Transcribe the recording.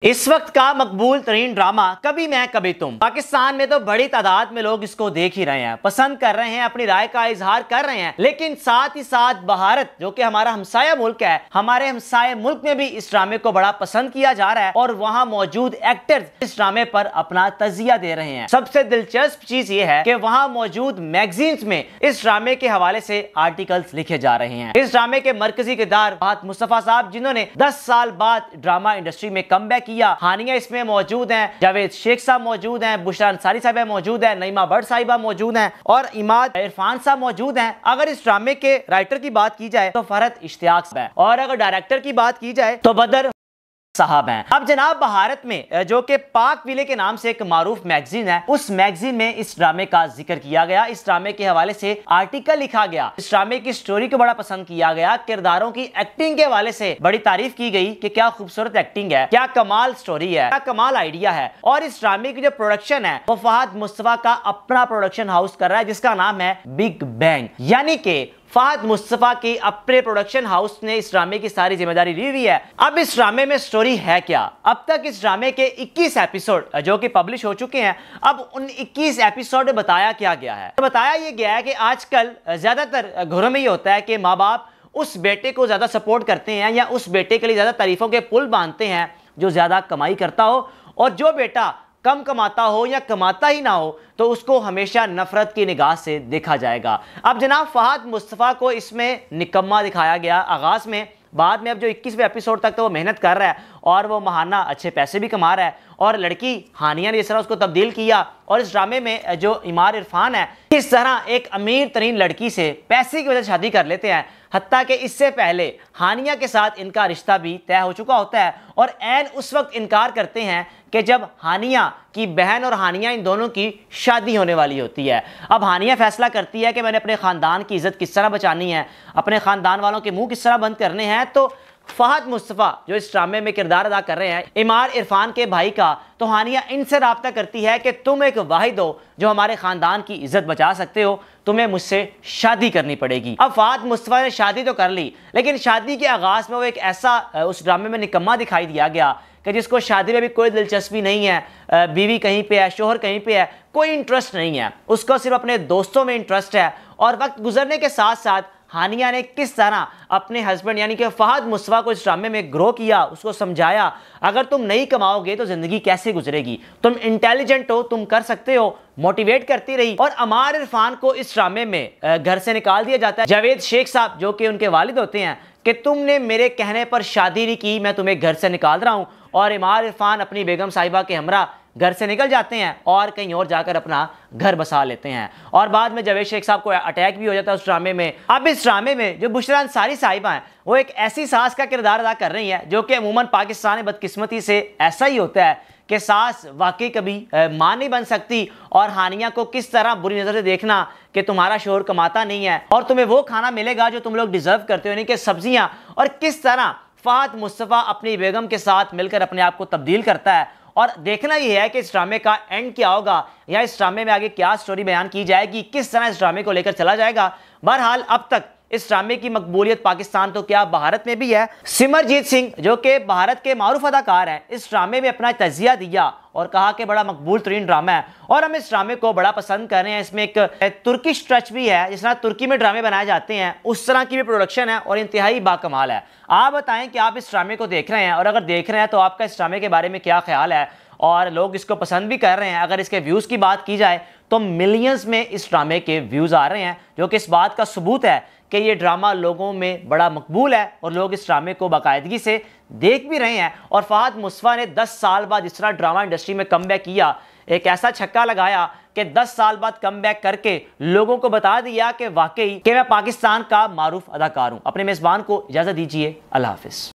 इस वक्त का मकबूल तरीन ड्रामा कभी मैं कभी तुम। पाकिस्तान में तो बड़ी तादाद में लोग इसको देख ही रहे हैं, पसंद कर रहे हैं, अपनी राय का इजहार कर रहे हैं। लेकिन साथ ही साथ भारत जो कि हमारा हमसाया मुल्क है, हमारे हमसाया मुल्क में भी इस ड्रामे को बड़ा पसंद किया जा रहा है और वहां मौजूद एक्टर्स इस ड्रामे पर अपना तजिया दे रहे हैं। सबसे दिलचस्प चीज ये है कि वहां मौजूद मैगजीन्स में इस ड्रामे के हवाले से आर्टिकल्स लिखे जा रहे हैं। इस ड्रामे के मरकजी किरदार फहद मुस्तफा साहब, जिन्होंने 10 साल बाद ड्रामा इंडस्ट्री में कमबैक किया। हानिया इसमें मौजूद हैं, जावेद शेख साहब मौजूद हैं, बुशरा अंसारी साहब मौजूद हैं, नईमा भट्ट साहिबा मौजूद हैं और इमाद इरफान साहब मौजूद हैं। अगर इस ड्रामे के राइटर की बात की जाए तो फरहत इश्तियाक साहब है और अगर डायरेक्टर की बात की जाए तो बदर साहब हैं। अब जनाब भारत में जो कि पाक विले के नाम से एक मारूफ मैगजीन है, उस मैगजीन में इस ड्रामे का जिक्र किया गया। इस ड्रामे के हवाले से आर्टिकल लिखा गया। इस ड्रामे की स्टोरी को बड़ा पसंद किया गया। किरदारों की एक्टिंग के हवाले से बड़ी तारीफ की गई कि क्या खूबसूरत एक्टिंग है, क्या कमाल स्टोरी है, क्या कमाल आइडिया है। और इस ड्रामे की जो प्रोडक्शन है वो फहद मुस्तफा का अपना प्रोडक्शन हाउस कर रहा है, जिसका नाम है बिग बैंग। यानी कि फहद मुस्तफा की अपने प्रोडक्शन हाउस ने इस ड्रामे की सारी जिम्मेदारी ली हुई है। अब इस ड्रामे में स्टोरी है क्या? अब तक इस ड्रामे के 21 एपिसोड जो कि पब्लिश हो चुके हैं। अब उन 21 एपिसोड में बताया क्या गया है? तो बताया ये गया है कि आजकल ज्यादातर घरों में ये होता है कि माँ बाप उस बेटे को ज्यादा सपोर्ट करते हैं या उस बेटे के लिए ज्यादा तारीफों के पुल बांधते हैं जो ज्यादा कमाई करता हो, और जो बेटा कम कमाता हो या कमाता ही ना हो तो उसको हमेशा नफरत की निगाह से देखा जाएगा। अब जनाब फहद मुस्तफा को इसमें निकम्मा दिखाया गया आगाज में। बाद में अब जो 21वें एपिसोड तक तो वो मेहनत कर रहा है और वो महाना अच्छे पैसे भी कमा रहा है, और लड़की हानिया ने जिस तरह उसको तब्दील किया, और इस ड्रामे में जो इमाद इरफान है किस तरह एक अमीर तरीन लड़की से पैसे की वजह से शादी कर लेते हैं, हत्ता कि इससे पहले हानिया के साथ इनका रिश्ता भी तय हो चुका होता है, और ऐन उस वक्त इनकार करते हैं कि जब हानिया की बहन और हानिया इन दोनों की शादी होने वाली होती है। अब हानिया फैसला करती है कि मैंने अपने ख़ानदान की इज़्ज़त किस तरह बचानी है, अपने ख़ानदान वालों के मुंह किस तरह बंद करने हैं। तो फहद मुस्तफा जो इस ड्रामे में किरदार अदा कर रहे हैं इमाद इरफान के भाई का, तो हानिया इनसे राब्ता करती है कि तुम एक वाहिद हो जो हमारे ख़ानदान की इज़्ज़त बचा सकते हो, तुम्हें मुझसे शादी करनी पड़ेगी। अब फहद मुस्तफा ने शादी तो कर ली, लेकिन शादी के आगाज़ में वो एक ऐसा उस ड्रामे में निकम्मा दिखाई दिया गया कि जिसको शादी में भी कोई दिलचस्पी नहीं है, बीवी कहीं पे है, शोहर कहीं पे है, कोई इंटरेस्ट नहीं है, उसको सिर्फ अपने दोस्तों में इंटरेस्ट है। और वक्त गुजरने के साथ साथ हानिया ने किस तरह अपने हस्बैंड यानी कि फहद मुस्तफा को इस ड्रामे में ग्रो किया, उसको समझाया अगर तुम नहीं कमाओगे तो जिंदगी कैसे गुजरेगी, तुम इंटेलिजेंट हो, तुम कर सकते हो, मोटिवेट करती रही। और इमाद इरफान को इस ड्रामे में घर से निकाल दिया जाता है। जावेद शेख साहब जो कि उनके वालिद होते हैं कि तुमने मेरे कहने पर शादी नहीं की, मैं तुम्हें घर से निकाल रहा हूं। और इमाद इरफान अपनी बेगम साहिबा के हमरा घर से निकल जाते हैं और कहीं और जाकर अपना घर बसा लेते हैं, और बाद में जावेद शेख साहब को अटैक भी हो जाता है उस ड्रामे में। अब इस ड्रामे में जो बुशरा अंसारी साहिबा हैं वो एक ऐसी सास का किरदार अदा कर रही हैं जो कि अमूमन पाकिस्तान में बदकिस्मती से ऐसा ही होता है कि सास वाकई कभी मां नहीं बन सकती, और हानिया को किस तरह बुरी नज़र से देखना कि तुम्हारा शोहर कमाता नहीं है और तुम्हें वो खाना मिलेगा जो तुम लोग डिजर्व करते हो, यानी कि सब्जियां। और किस तरह फहद मुस्तफा अपनी बेगम के साथ मिलकर अपने आप को तब्दील करता है। और देखना यह है कि इस ड्रामे का एंड क्या होगा या इस ड्रामे में आगे क्या स्टोरी बयान की जाएगी, किस तरह इस ड्रामे को लेकर चला जाएगा। बहरहाल अब तक इस ड्रामे की मकबूलियत पाकिस्तान तो क्या भारत में भी है। सिमरजीत सिंह जो कि भारत के मारूफ अदाकार हैं, इस ड्रामे में अपना तजिया दिया और कहा कि बड़ा मकबूल तरीन ड्रामा है और हम इस ड्रामे को बड़ा पसंद कर रहे हैं। इसमें एक तुर्किश टच भी है, जिस तरह तुर्की में ड्रामे बनाए जाते हैं उस तरह की भी प्रोडक्शन है और इंतहाई बाकमाल है। आप बताएं कि आप इस ड्रामे को देख रहे हैं, और अगर देख रहे हैं तो आपका इस ड्रामे के बारे में क्या ख्याल है, और लोग इसको पसंद भी कर रहे हैं। अगर इसके व्यूज़ की बात की जाए तो मिलियंस में इस ड्रामे के व्यूज़ आ रहे हैं, जो कि इस बात का सबूत है कि ये ड्रामा लोगों में बड़ा मकबूल है और लोग इस ड्रामे को बाकायदगी से देख भी रहे हैं। और फहद मुस्तफा ने 10 साल बाद इस तरह ड्रामा इंडस्ट्री में कमबैक किया, एक ऐसा छक्का लगाया कि 10 साल बाद कमबैक करके लोगों को बता दिया कि वाकई कि मैं पाकिस्तान का मारूफ अदाकार हूँ। अपने मेज़बान को इजाज़त दीजिए, अल्लाह हाफिज़।